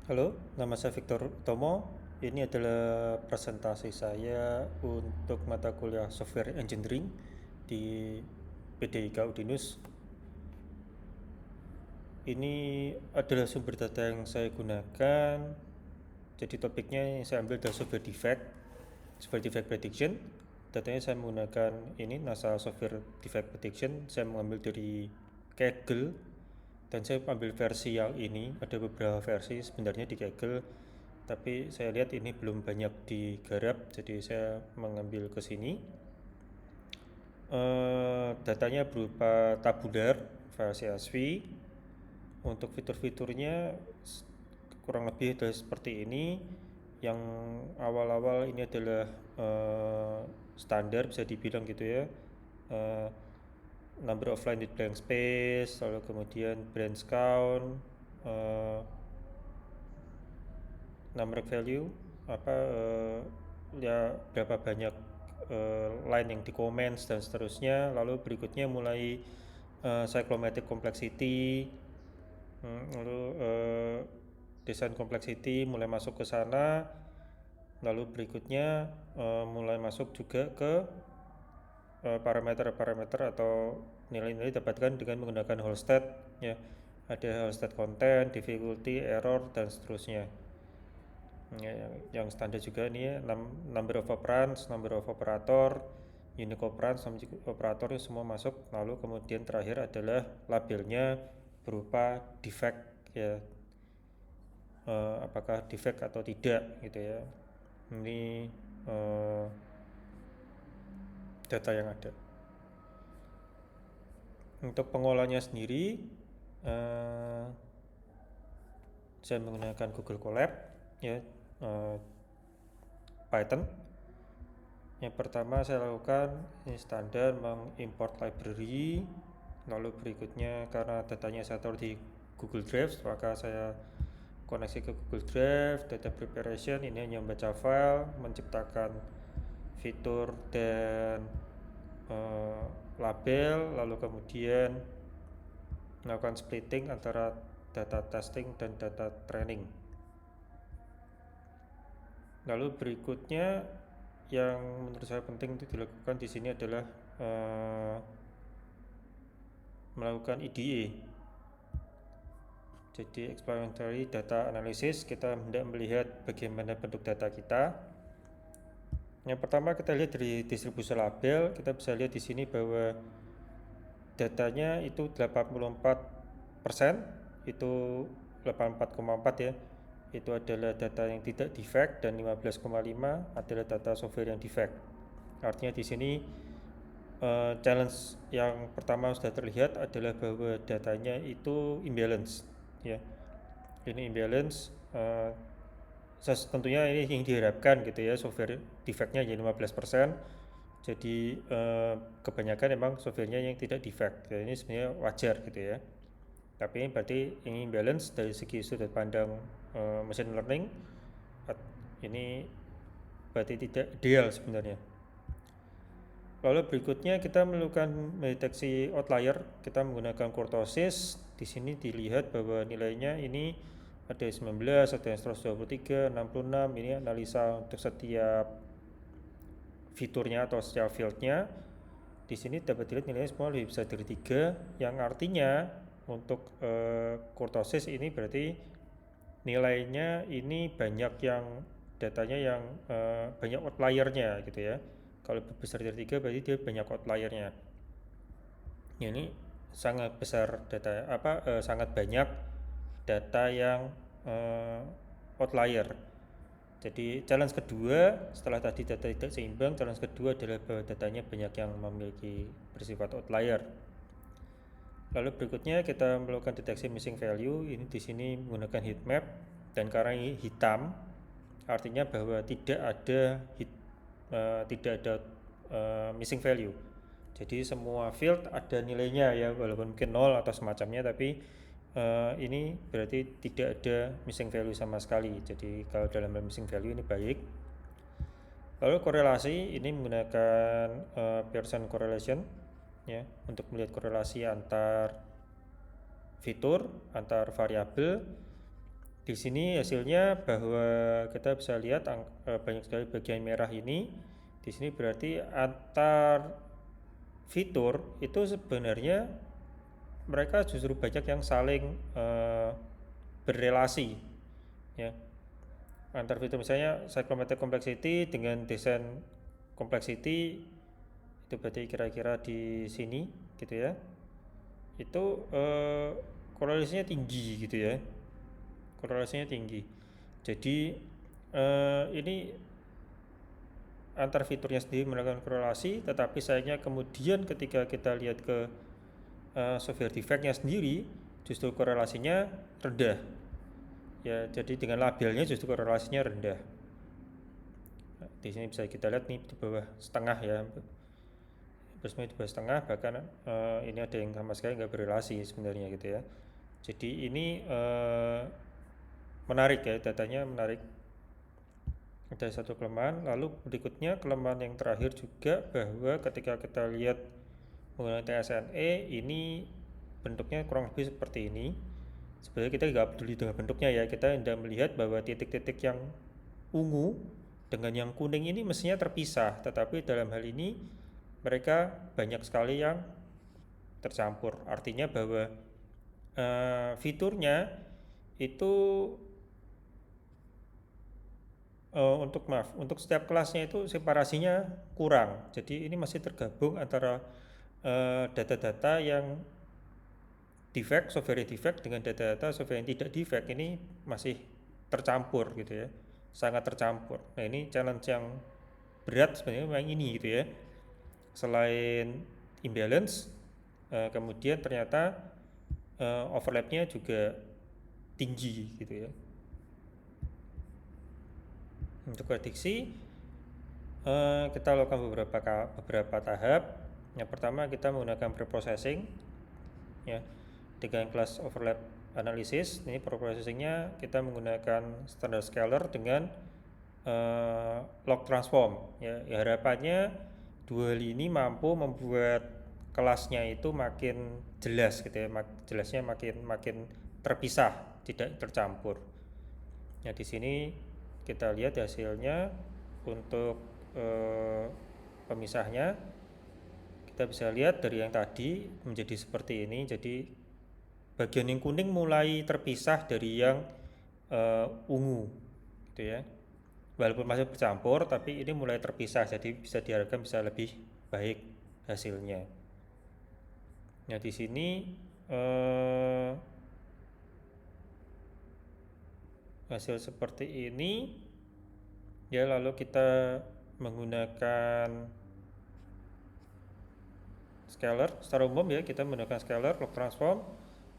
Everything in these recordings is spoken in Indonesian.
Halo, nama saya Victor Tomo. Ini adalah presentasi saya untuk mata kuliah Software Engineering di PDIK Udinus. Ini adalah sumber data yang saya gunakan. Jadi topiknya yang saya ambil dari software defect prediction. Datanya saya menggunakan ini NASA Software Defect Prediction. Saya mengambil dari Kaggle dan saya ambil versi yang ini. Ada beberapa versi sebenarnya di Kaggle, tapi saya lihat ini belum banyak digarap, jadi saya mengambil ke sini. Datanya berupa tabular versi CSV. Untuk fitur-fiturnya kurang lebih adalah seperti ini. Yang awal-awal ini adalah standar, bisa dibilang gitu ya. Number of line with blank space, lalu kemudian branch count, numeric value, apa ya berapa banyak line yang di comments dan seterusnya. Lalu berikutnya mulai cyclomatic complexity, lalu design complexity mulai masuk ke sana. Lalu berikutnya mulai masuk juga ke parameter-parameter atau nilai-nilai dapatkan dengan menggunakan Halstead ya. Ada Halstead content, difficulty, error dan seterusnya. Ya, yang standar juga ini ya, number of operands, number of operator, unique operands, operator semua masuk. Lalu kemudian terakhir adalah labelnya berupa defect ya, apakah defect atau tidak gitu ya. Ini data yang ada. Untuk pengolahnya sendiri saya menggunakan Google Colab ya, Python. Yang pertama saya lakukan ini standar mengimport library. Lalu berikutnya karena datanya saya taruh di Google Drive, maka saya koneksi ke Google Drive, data preparation. Ini hanya membaca file, menciptakan fitur dan label, lalu kemudian melakukan splitting antara data testing dan data training. Lalu berikutnya yang menurut saya penting untuk dilakukan di sini adalah melakukan EDA. Jadi explanatory data analysis, kita hendak melihat bagaimana bentuk data kita. Yang pertama kita lihat dari distribusi label, kita bisa lihat di sini bahwa datanya itu 84%, itu 84,4 ya. Itu adalah data yang tidak defect dan 15,5 adalah data software yang defect. Artinya di sini challenge yang pertama sudah terlihat adalah bahwa datanya itu imbalance ya. Ini imbalance, tentunya ini yang diharapkan gitu ya, software defectnya jadi 15%. Jadi kebanyakan memang softwarenya yang tidak defect. Jadi ini sebenarnya wajar gitu ya. Tapi ini berarti ini imbalance dari segi sudut pandang machine learning. Ini berarti tidak ideal sebenarnya. Lalu berikutnya kita melakukan mendeteksi outlier. Kita menggunakan kurtosis. Di sini dilihat bahwa nilainya ini ada 19, ada yang 123, 66. Ini analisa untuk setiap fiturnya atau setiap fieldnya. Di sini dapat dilihat nilainya semua lebih besar dari 3, yang artinya untuk kurtosis ini berarti nilainya ini banyak yang datanya yang banyak outliernya gitu ya. Kalau besar dari 3 berarti dia banyak outliernya. Ini sangat besar data sangat banyak data yang outlier. Jadi challenge kedua setelah tadi data tidak seimbang, challenge kedua adalah bahwa datanya banyak yang memiliki bersifat outlier. Lalu berikutnya kita melakukan deteksi missing value. Ini di sini menggunakan heat map, dan karena ini hitam artinya bahwa tidak ada missing value. Jadi semua field ada nilainya ya, walaupun mungkin 0 atau semacamnya, tapi ini berarti tidak ada missing value sama sekali. Jadi kalau dalam missing value ini baik. Lalu korelasi ini menggunakan Pearson correlation ya, untuk melihat korelasi antar fitur, antar variabel. Di sini hasilnya bahwa kita bisa lihat banyak sekali bagian merah ini. Di sini berarti antar fitur itu sebenarnya mereka justru banyak yang saling berrelasi, ya. Antar fitur misalnya cyclomatic complexity dengan design complexity itu berarti kira-kira di sini gitu ya. Itu korelasinya tinggi gitu ya. Korelasinya tinggi. Jadi ini antar fiturnya sendiri melakukan korelasi, tetapi sayangnya kemudian ketika kita lihat ke software defectnya sendiri, justru korelasinya rendah. Ya, jadi dengan labelnya justru korelasinya rendah. Nah, di sini bisa kita lihat nih di bawah setengah ya, di bawah setengah, bahkan ini ada yang sama sekali nggak berrelasi sebenarnya gitu ya. Jadi ini menarik ya, datanya menarik. Ada satu kelemahan, lalu berikutnya kelemahan yang terakhir juga bahwa ketika kita lihat menggunakan TSNE ini bentuknya kurang lebih seperti ini. Sebenarnya kita nggak peduli dengan bentuknya ya, kita hendak melihat bahwa titik-titik yang ungu dengan yang kuning ini mestinya terpisah, tetapi dalam hal ini mereka banyak sekali yang tercampur. Artinya bahwa fiturnya itu untuk setiap kelasnya itu separasinya kurang. Jadi ini masih tergabung antara data-data yang defect, software defect dengan data-data software yang tidak defect, ini masih tercampur gitu ya, sangat tercampur. Nah ini challenge yang berat sebenarnya memang ini gitu ya. Selain imbalance, kemudian ternyata overlapnya juga tinggi gitu ya. Untuk prediksi kita lakukan beberapa tahap. Yang pertama kita menggunakan preprocessing ya, dengan kelas overlap analysis. Ini preprocessingnya kita menggunakan standard scalar dengan log transform ya. Harapannya dua hal ini mampu membuat kelasnya itu makin jelas gitu ya, jelasnya makin terpisah, tidak tercampur. Nah di sini kita lihat hasilnya untuk pemisahnya. Kita bisa lihat dari yang tadi menjadi seperti ini. Jadi bagian yang kuning mulai terpisah dari yang ungu gitu ya. Walaupun masih bercampur, tapi ini mulai terpisah, jadi bisa diharapkan bisa lebih baik hasilnya. Nah di sini hasil seperti ini ya, lalu kita menggunakan scalar secara umum ya, kita menggunakan scalar log transform,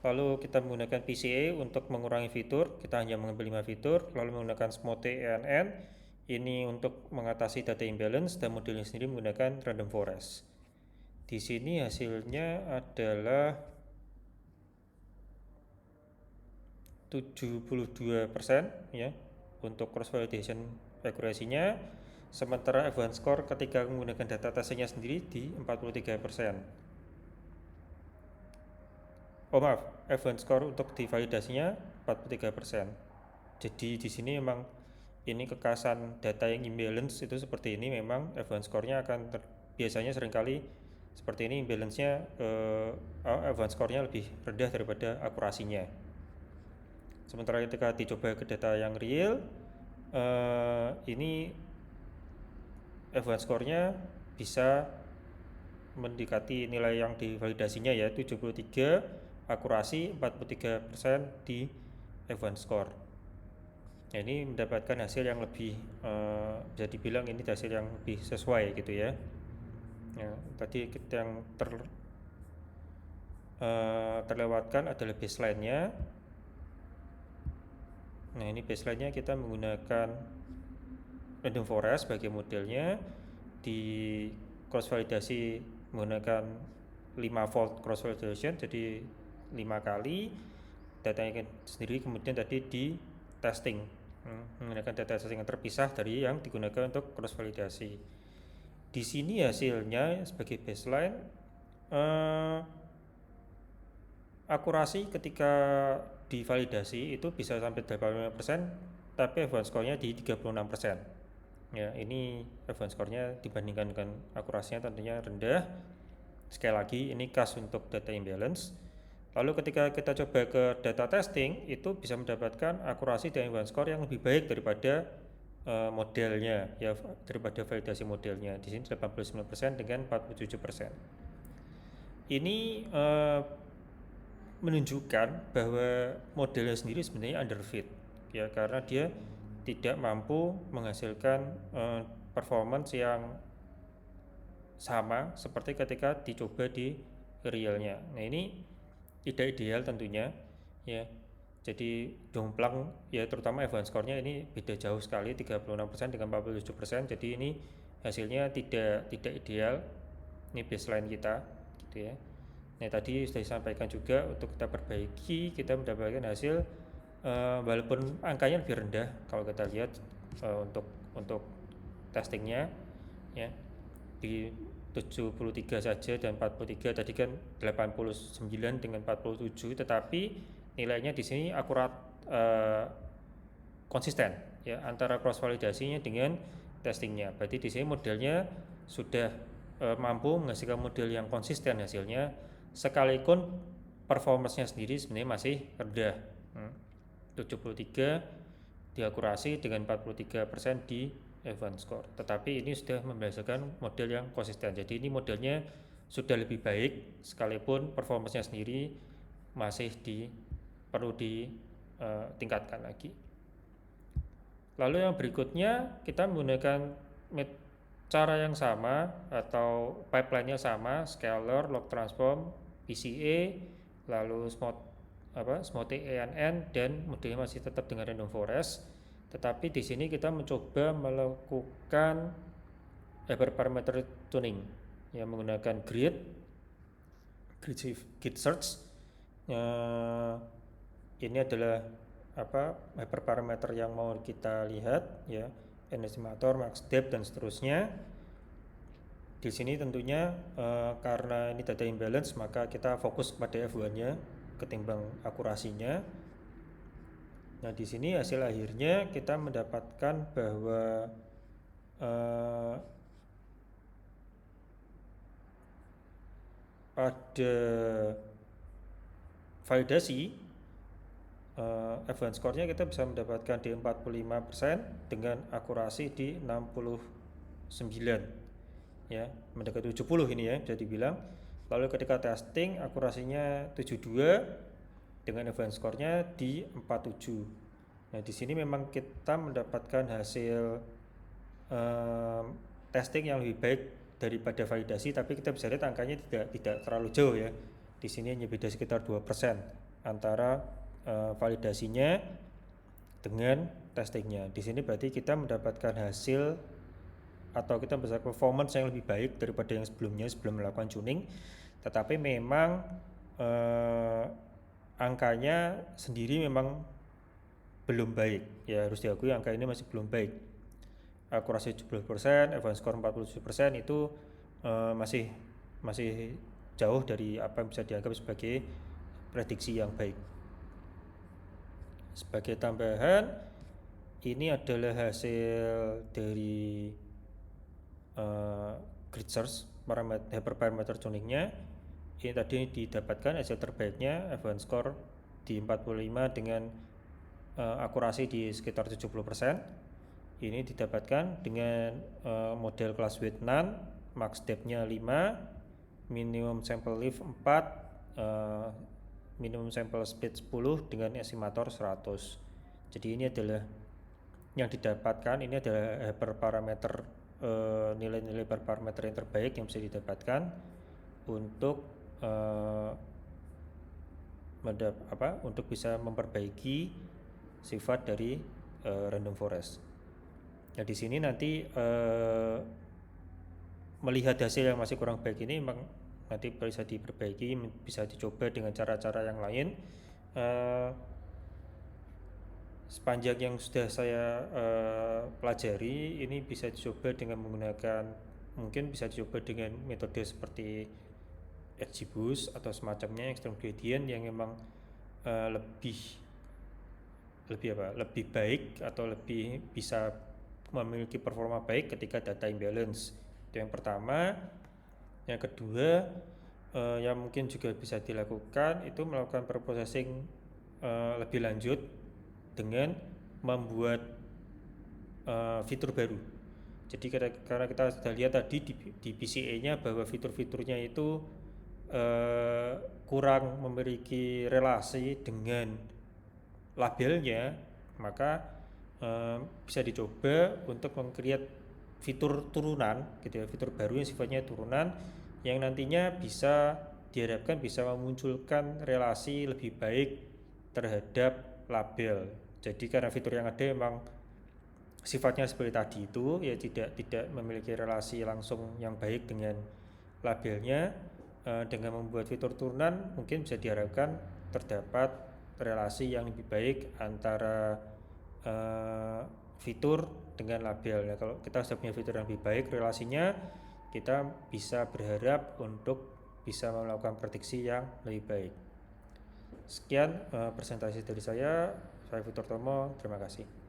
lalu kita menggunakan PCA untuk mengurangi fitur, kita hanya mengambil 5 fitur, lalu menggunakan SMOTE ENN ini untuk mengatasi data imbalance, dan modelnya sendiri menggunakan random forest. Di sini hasilnya adalah 72% ya untuk cross validation accuracy-nya, sementara advanced score ketika menggunakan data tesnya sendiri di 43%. Oh maaf, advanced score untuk divalidasinya 43%. Jadi di sini memang ini kekasan data yang imbalance itu seperti ini, memang advanced score-nya akan biasanya seringkali seperti ini, imbalance-nya advanced score-nya lebih rendah daripada akurasinya. Sementara ketika dicoba ke data yang real, ini advanced score-nya bisa mendekati nilai yang divalidasinya ya, 73, akurasi 43% di advanced score. Nah, ini mendapatkan hasil yang lebih bisa dibilang ini hasil yang lebih sesuai gitu ya. Ya tadi yang terlewatkan adalah baseline-nya. Nah ini baseline-nya kita menggunakan random forest sebagai modelnya, di cross validasi menggunakan 5-fold cross validation, jadi 5 kali datanya sendiri, kemudian tadi di testing menggunakan data testing yang terpisah dari yang digunakan untuk cross validasi. Di sini hasilnya sebagai baseline, akurasi ketika divalidasi itu bisa sampai 85%, tapi advance score-nya di 36%. Ya, ini advance score-nya dibandingkan dengan akurasinya tentunya rendah. Sekali lagi, ini khas untuk data imbalance. Lalu ketika kita coba ke data testing, itu bisa mendapatkan akurasi dan advance score yang lebih baik daripada modelnya, ya, daripada validasi modelnya. Di sini 89% dengan 47%. Ini menunjukkan bahwa modelnya sendiri sebenarnya underfit, ya, karena dia tidak mampu menghasilkan performance yang sama seperti ketika dicoba di realnya. Nah, ini tidak ideal tentunya, ya. Jadi jomplang, ya, terutama advance score-nya ini beda jauh sekali, 36% dengan 47%. Jadi ini hasilnya tidak ideal. Ini baseline kita, gitu ya. Nah, tadi sudah disampaikan juga untuk kita perbaiki, kita mendapatkan hasil walaupun angkanya lebih rendah kalau kita lihat untuk testingnya, ya, di 73 saja dan 43, tadi kan 89 dengan 47, tetapi nilainya di sini akurat, konsisten, ya, antara cross validasinya dengan testingnya. Berarti di sini modelnya sudah mampu menghasilkan model yang konsisten hasilnya, sekalipun performance-nya sendiri sebenarnya masih rendah. 73 di akurasi dengan 43% di advance score, tetapi ini sudah menghasilkan model yang konsisten. Jadi ini modelnya sudah lebih baik sekalipun performance-nya sendiri masih perlu ditingkatkan lagi. Lalu yang berikutnya, kita menggunakan cara yang sama atau pipeline-nya sama, scalar, log transform, PCA, lalu smooth ANN, dan modelnya masih tetap dengan random forest. Tetapi di sini kita mencoba melakukan hyperparameter tuning, yang menggunakan grid search. Ini adalah hyperparameter yang mau kita lihat, ya, n estimator, max depth, dan seterusnya. Di sini tentunya karena ini data imbalance, maka kita fokus pada F1-nya ketimbang akurasinya. Nah, di sini hasil akhirnya kita mendapatkan bahwa pada validasi advance score-nya kita bisa mendapatkan di 45% dengan akurasi di 69, ya, mendekati 70 ini, ya, bisa dibilang. Lalu ketika testing akurasinya 72 dengan advance score-nya di 47. Nah, di sini memang kita mendapatkan hasil testing yang lebih baik daripada validasi, tapi kita bisa lihat angkanya tidak terlalu jauh, ya. Di sini hanya beda sekitar 2% antara validasinya dengan testingnya. Di sini berarti kita mendapatkan hasil atau kita bisa performance yang lebih baik daripada yang sebelumnya sebelum melakukan tuning, tetapi memang angkanya sendiri memang belum baik, ya, harus diakui angka ini masih belum baik. Akurasi 70%, advance score 47% itu masih jauh dari apa yang bisa dianggap sebagai prediksi yang baik. Sebagai tambahan, ini adalah hasil dari grid search hyperparameter tuningnya. Ini tadi didapatkan hasil terbaiknya, advance score di 45 dengan akurasi di sekitar 70%. Ini didapatkan dengan model class weight none, max depth-nya 5, minimum sample lift 4, minimum sample speed 10 dengan estimator 100. Jadi ini adalah yang didapatkan, ini adalah hyperparameter, nilai-nilai hyperparameter yang terbaik yang bisa didapatkan untuk untuk bisa memperbaiki sifat dari random forest. Nah, di sini nanti melihat hasil yang masih kurang baik ini memang nanti bisa diperbaiki, bisa dicoba dengan cara-cara yang lain. Sepanjang yang sudah saya pelajari, ini bisa dicoba dengan mungkin bisa dicoba dengan metode seperti XGBoost atau semacamnya, extreme gradient, yang memang lebih lebih baik atau lebih bisa memiliki performa baik ketika data imbalance. Itu yang pertama. Yang kedua, yang mungkin juga bisa dilakukan itu melakukan preprocessing lebih lanjut dengan membuat fitur baru. Jadi karena kita sudah lihat tadi di PCA-nya bahwa fitur-fiturnya itu kurang memiliki relasi dengan labelnya, maka bisa dicoba untuk meng-create fitur turunan gitu ya, fitur baru yang sifatnya turunan yang nantinya bisa diharapkan bisa memunculkan relasi lebih baik terhadap label. Jadi karena fitur yang ada memang sifatnya seperti tadi itu ya, tidak memiliki relasi langsung yang baik dengan labelnya. Dengan membuat fitur turunan mungkin bisa diharapkan terdapat relasi yang lebih baik antara fitur dengan label. Nah, kalau kita sudah punya fitur yang lebih baik relasinya, kita bisa berharap untuk bisa melakukan prediksi yang lebih baik. Sekian presentasi dari saya Fitur Tomo, terima kasih.